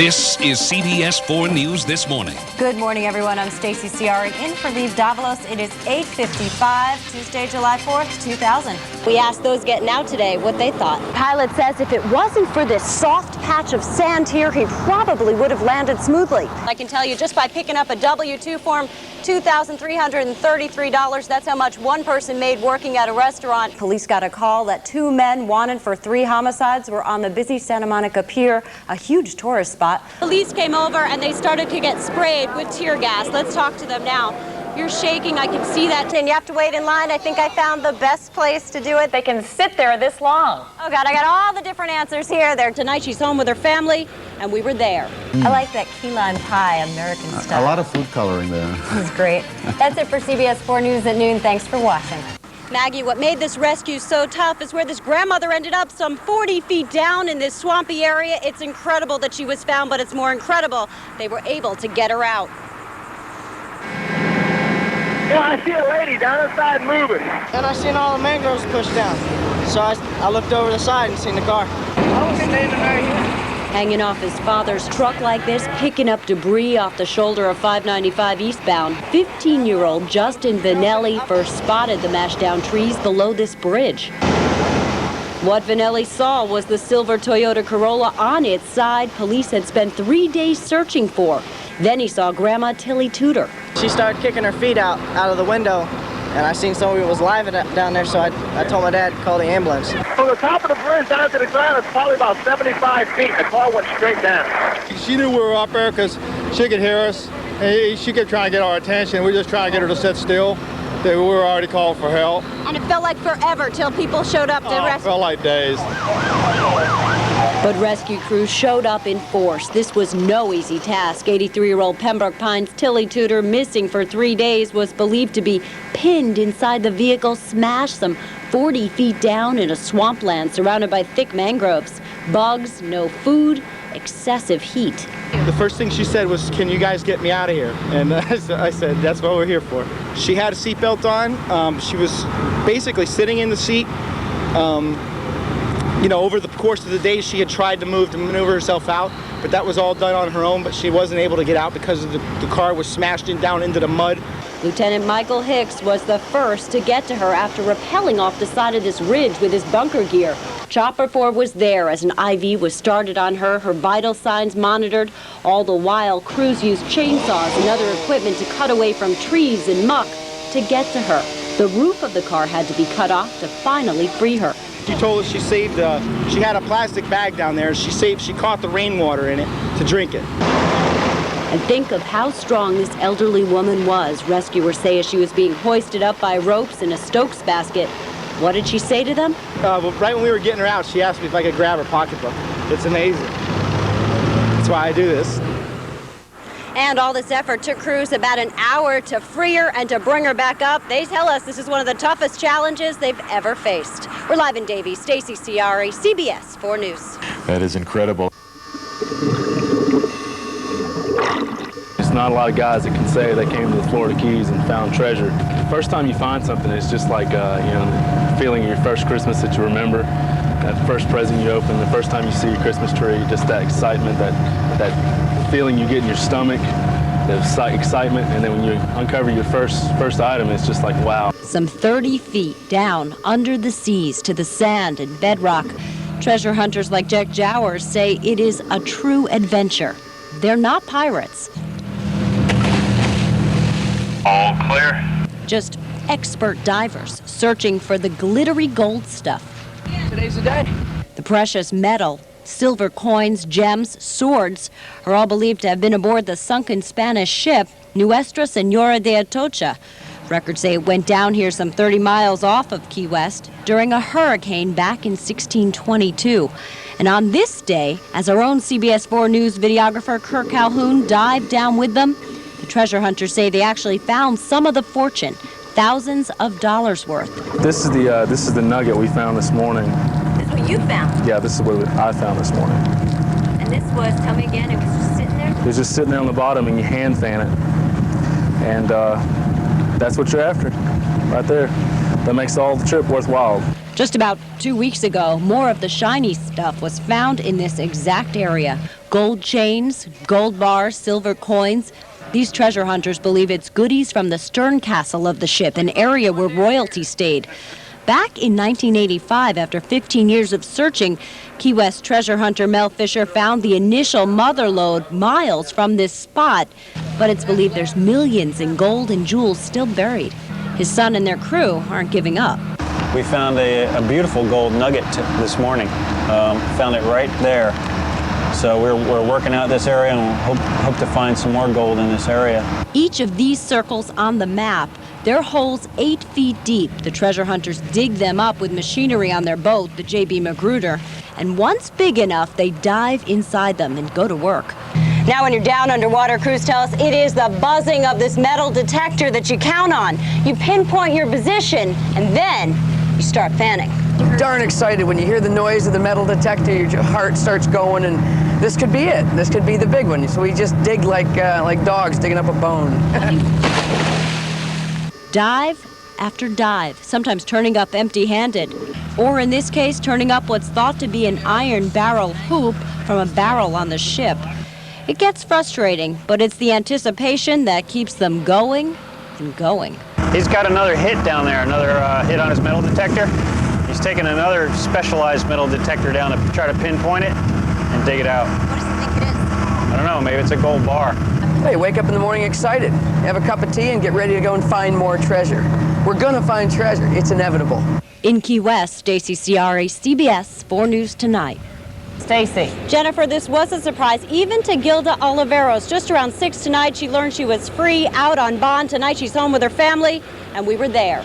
This is CBS 4 News This Morning. Good morning, everyone. I'm Stacey Ciari in for Lee Davalos. It is 8:55, Tuesday, July 4th, 2000. We asked those getting out today what they thought. Pilot says if it wasn't for this soft patch of sand here, he probably would have landed smoothly. I can tell you just by picking up a W-2 form, $2,333. That's how much one person made working at a restaurant. Police got a call that 2 men wanted for 3 homicides were on the busy Santa Monica Pier, a huge tourist spot. Police came over and they started to get sprayed with tear gas. Let's talk to them now. You're shaking, I can see that. And you have to wait in line. I think I found the best place to do it. They can sit there this long. Oh God, I got all the different answers here. Tonight she's home with her family, and we were there. I like that key lime pie, American style. A lot of food coloring there. That's great. That's it for CBS 4 News at noon. Thanks for watching. Maggie, what made this rescue so tough is where this grandmother ended up some 40 feet down in this swampy area. It's incredible that she was found, but it's more incredible they were able to get her out. You know, I see a lady down the side moving. And I seen all the mangroves pushed down. So I looked over the side and seen the car. I was standing right here. Hanging off his father's truck like this, picking up debris off the shoulder of 595 eastbound, 15-year-old Justin Vanelli first spotted the mashed down trees below this bridge. What Vanelli saw was the silver Toyota Corolla on its side police had spent 3 days searching for. Then he saw Grandma Tilly Tudor. She started kicking her feet out of the window, and I seen somebody was live down there, so I told my dad to call the ambulance. From the top of the bridge down to the ground, it's probably about 75 feet. The car went straight down. She knew we were up there because she could hear us. And she kept trying to get our attention. We were just trying to get her to sit still. We were already calling for help. And it felt like forever till people showed up to rescue. It felt like days. But rescue crews showed up in force. This was no easy task. 83-year-old Pembroke Pines Tilly Tudor, missing for 3 days, was believed to be pinned inside the vehicle, smashed some 40 feet down in a swampland surrounded by thick mangroves. Bugs, no food, excessive heat. The first thing she said was, "Can you guys get me out of here?" And I said, "That's what we're here for." She had a seatbelt on. She was basically sitting in the seat. You know, over the course of the day, she had tried to maneuver herself out, but that was all done on her own, but she wasn't able to get out because of the car was smashed down into the mud. Lieutenant Michael Hicks was the first to get to her after rappelling off the side of this ridge with his bunker gear. Chopper 4 was there as an IV was started on her, her vital signs monitored. All the while, crews used chainsaws and other equipment to cut away from trees and muck to get to her. The roof of the car had to be cut off to finally free her. She told us she saved, she had a plastic bag down there. She caught the rainwater in it to drink it. And think of how strong this elderly woman was, rescuers say, as she was being hoisted up by ropes in a Stokes basket. What did she say to them? Right when we were getting her out, she asked me if I could grab her pocketbook. It's amazing. That's why I do this. And all this effort took crews about an hour to free her and to bring her back up. They tell us this is one of the toughest challenges they've ever faced. We're live in Davie. Stacey Ciari, CBS 4 News. That is incredible. There's not a lot of guys that can say they came to the Florida Keys and found treasure. The first time you find something, it's just like, you know, feeling your first Christmas that you remember, that first present you open, the first time you see your Christmas tree, just that excitement, that feeling you get in your stomach, the excitement, and then when you uncover your first item, it's just like, wow. Some 30 feet down under the seas to the sand and bedrock. Treasure hunters like Jack Jowers say it is a true adventure. They're not pirates. All clear. Just expert divers searching for the glittery gold stuff. Today's the day. The precious metal, silver coins, gems, swords are all believed to have been aboard the sunken Spanish ship Nuestra Senora de Atocha. Records say it went down here some 30 miles off of Key West during a hurricane back in 1622. And on this day, as our own CBS 4 News videographer Kirk Calhoun dived down with them, the treasure hunters say they actually found some of the fortune, thousands of dollars worth. This is the nugget we found this morning. This is what you found? Yeah, this is what I found this morning. And this was, tell me again, it was just sitting there? It was just sitting there on the bottom, and you hand fan it. And that's what you're after, right there. That makes all the trip worthwhile. Just about 2 weeks ago, more of the shiny stuff was found in this exact area. Gold chains, gold bars, silver coins. These treasure hunters believe it's goodies from the stern castle of the ship, an area where royalty stayed. Back in 1985, after 15 years of searching, Key West treasure hunter Mel Fisher found the initial mother lode miles from this spot. But it's believed there's millions in gold and jewels still buried. His son and their crew aren't giving up. We found a beautiful gold nugget this morning. Found it right there. So we're working out this area and hope to find some more gold in this area. Each of these circles on the map, they're holes 8 feet deep. The treasure hunters dig them up with machinery on their boat, the J.B. Magruder. And once big enough, they dive inside them and go to work. Now when you're down underwater, crews tell us it is the buzzing of this metal detector that you count on. You pinpoint your position, and then you start fanning. Darn excited when you hear the noise of the metal detector. Your heart starts going, and this could be it. This could be the big one. So we just dig like dogs digging up a bone. Dive after dive, sometimes turning up empty-handed, or in this case, turning up what's thought to be an iron barrel hoop from a barrel on the ship. It gets frustrating, but it's the anticipation that keeps them going and going. He's got another hit down there, another hit on his metal detector. He's taking another specialized metal detector down to try to pinpoint it and dig it out. What does he think it is? I don't know, maybe it's a gold bar. Hey, wake up in the morning excited. Have a cup of tea and get ready to go and find more treasure. We're gonna find treasure. It's inevitable. In Key West, Stacey Ciari, CBS 4 News Tonight. Stacy. Jennifer, this was a surprise even to Gilda Oliveros. Just around 6 tonight, she learned she was free, out on bond. Tonight, she's home with her family, and we were there.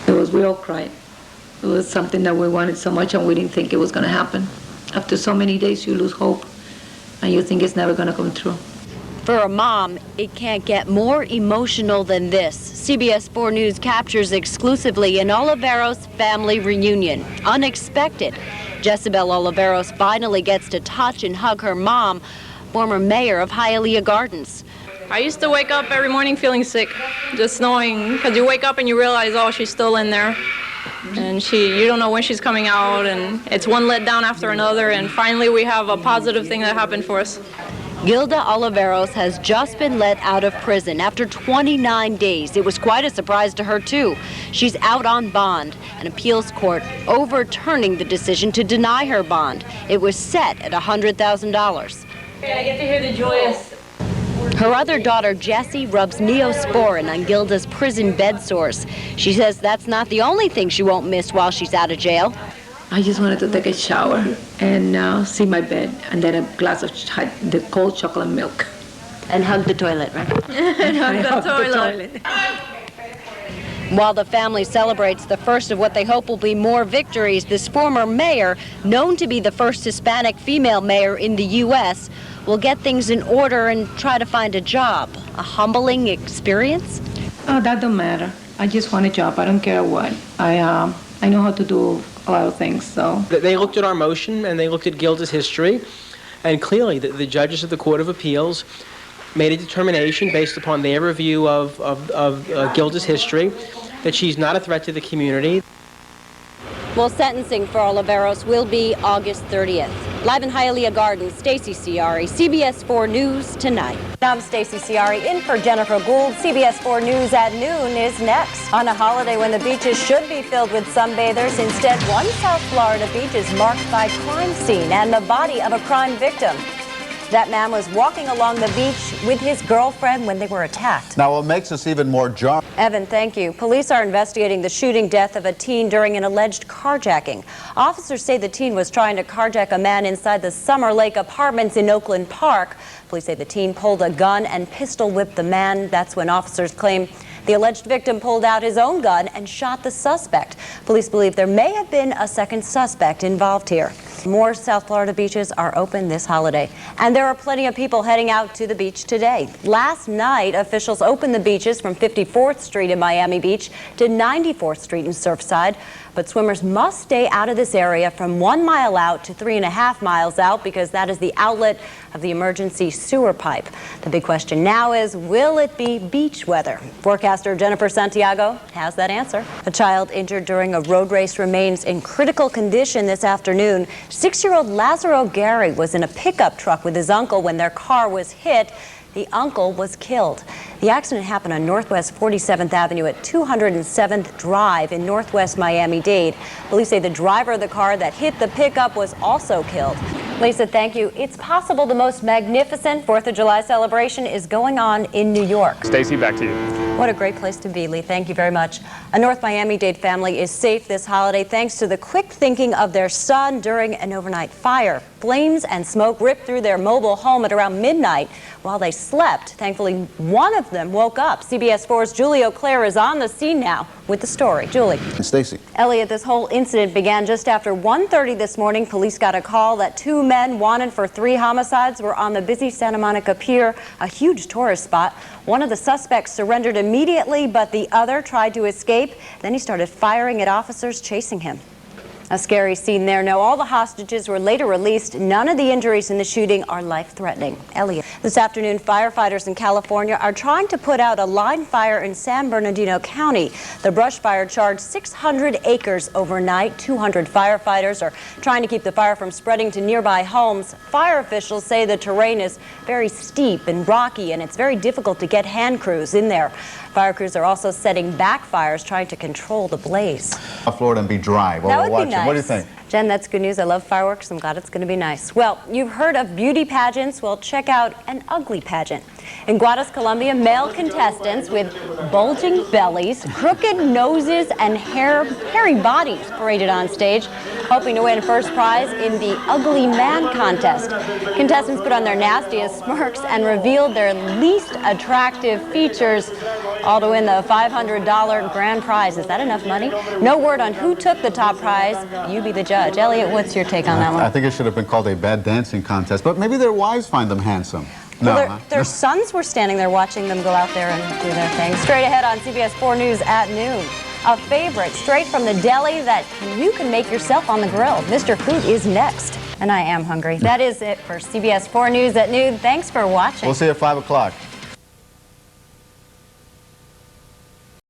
It was real cry. It was something that we wanted so much, and we didn't think it was going to happen. After so many days, you lose hope, and you think it's never going to come true. For a mom, it can't get more emotional than this. CBS 4 News captures exclusively an Oliveros family reunion. Unexpected. Jezebel Oliveros finally gets to touch and hug her mom, former mayor of Hialeah Gardens. I used to wake up every morning feeling sick, just knowing, because you wake up and you realize, oh, she's still in there. And you don't know when she's coming out, and it's one letdown after another, and finally we have a positive thing that happened for us. Gilda Oliveros has just been let out of prison after 29 days. It was quite a surprise to her, too. She's out on bond, an appeals court overturning the decision to deny her bond. It was set at $100,000. I get to hear the joyous. Her other daughter, Jessie, rubs Neosporin on Gilda's prison bed sores. She says that's not the only thing she won't miss while she's out of jail. I just wanted to take a shower and see my bed, and then a glass of the cold chocolate milk. And hug the toilet, right? And hug the toilet. While the family celebrates the first of what they hope will be more victories, this former mayor, known to be the first Hispanic female mayor in the U.S., will get things in order and try to find a job. A humbling experience? Oh, that don't matter. I just want a job. I don't care what. I know how to do a lot of things, so. They looked at our motion and they looked at Gilda's history, and clearly the judges of the Court of Appeals made a determination based upon their review of Gilda's history that she's not a threat to the community. Well, sentencing for Oliveros will be August 30th. Live in Hialeah Gardens, Stacey Ciari, CBS 4 News Tonight. I'm Stacey Ciari, in for Jennifer Gould. CBS 4 News at noon is next. On a holiday when the beaches should be filled with sunbathers, instead one South Florida beach is marked by crime scene and the body of a crime victim. That man was walking along the beach with his girlfriend when they were attacked. Now, what makes this even more jarring? Evan, thank you. Police are investigating the shooting death of a teen during an alleged carjacking. Officers say the teen was trying to carjack a man inside the Summer Lake Apartments in Oakland Park. Police say the teen pulled a gun and pistol whipped the man. That's when officers claim the alleged victim pulled out his own gun and shot the suspect. Police believe there may have been a second suspect involved here. More South Florida beaches are open this holiday, and there are plenty of people heading out to the beach today. Last night, officials opened the beaches from 54th Street in Miami Beach to 94th Street in Surfside, but swimmers must stay out of this area from 1 mile out to 3.5 miles out because that is the outlet of the emergency sewer pipe. The big question now is, will it be beach weather? Forecaster Jennifer Santiago has that answer. A child injured during a road race remains in critical condition this afternoon. 6-year-old Lazaro Gary was in a pickup truck with his uncle when their car was hit. The uncle was killed. The accident happened on Northwest 47th Avenue at 207th Drive in Northwest Miami-Dade. Police say the driver of the car that hit the pickup was also killed. Lisa, thank you. It's possible the most magnificent 4th of July celebration is going on in New York. Stacey, back to you. What a great place to be, Lee. Thank you very much. A North Miami-Dade family is safe this holiday thanks to the quick thinking of their son during an overnight fire. Flames and smoke ripped through their mobile home at around midnight while they slept. Thankfully, one of them woke up. CBS 4's Julie O'Clair is on the scene now with the story. Julie. Stacey. Elliot, this whole incident began just after 1:30 this morning. Police got a call that 2 men wanted for 3 homicides were on the busy Santa Monica Pier, a huge tourist spot. One of the suspects surrendered immediately, but the other tried to escape. Then he started firing at officers chasing him. A scary scene there. Now, all the hostages were later released. None of the injuries in the shooting are life-threatening. Elliot. This afternoon, firefighters in California are trying to put out a line fire in San Bernardino County. The brush fire charged 600 acres overnight. 200 firefighters are trying to keep the fire from spreading to nearby homes. Fire officials say the terrain is very steep and rocky, and it's very difficult to get hand crews in there. Fire crews are also setting back fires, trying to control the blaze. Florida and be dry while we're watching. What do you think? Jen, that's good news. I love fireworks. I'm glad it's going to be nice. Well, you've heard of beauty pageants. Well, check out an ugly pageant. In Guadas, Colombia, male contestants with bulging bellies, crooked noses, and hairy bodies paraded on stage, hoping to win first prize in the Ugly Man contest. Contestants put on their nastiest smirks and revealed their least attractive features, all to win the $500 grand prize. Is that enough money? No word on who took the top prize. You be the judge. Elliot, what's your take on that one? I think it should have been called a bad dancing contest, but maybe their wives find them handsome. Well, their sons were standing there watching them go out there and do their thing. Straight ahead on CBS 4 News at noon. A favorite straight from the deli that you can make yourself on the grill. Mr. Food is next. And I am hungry. That is it for CBS 4 News at noon. Thanks for watching. We'll see you at 5 o'clock.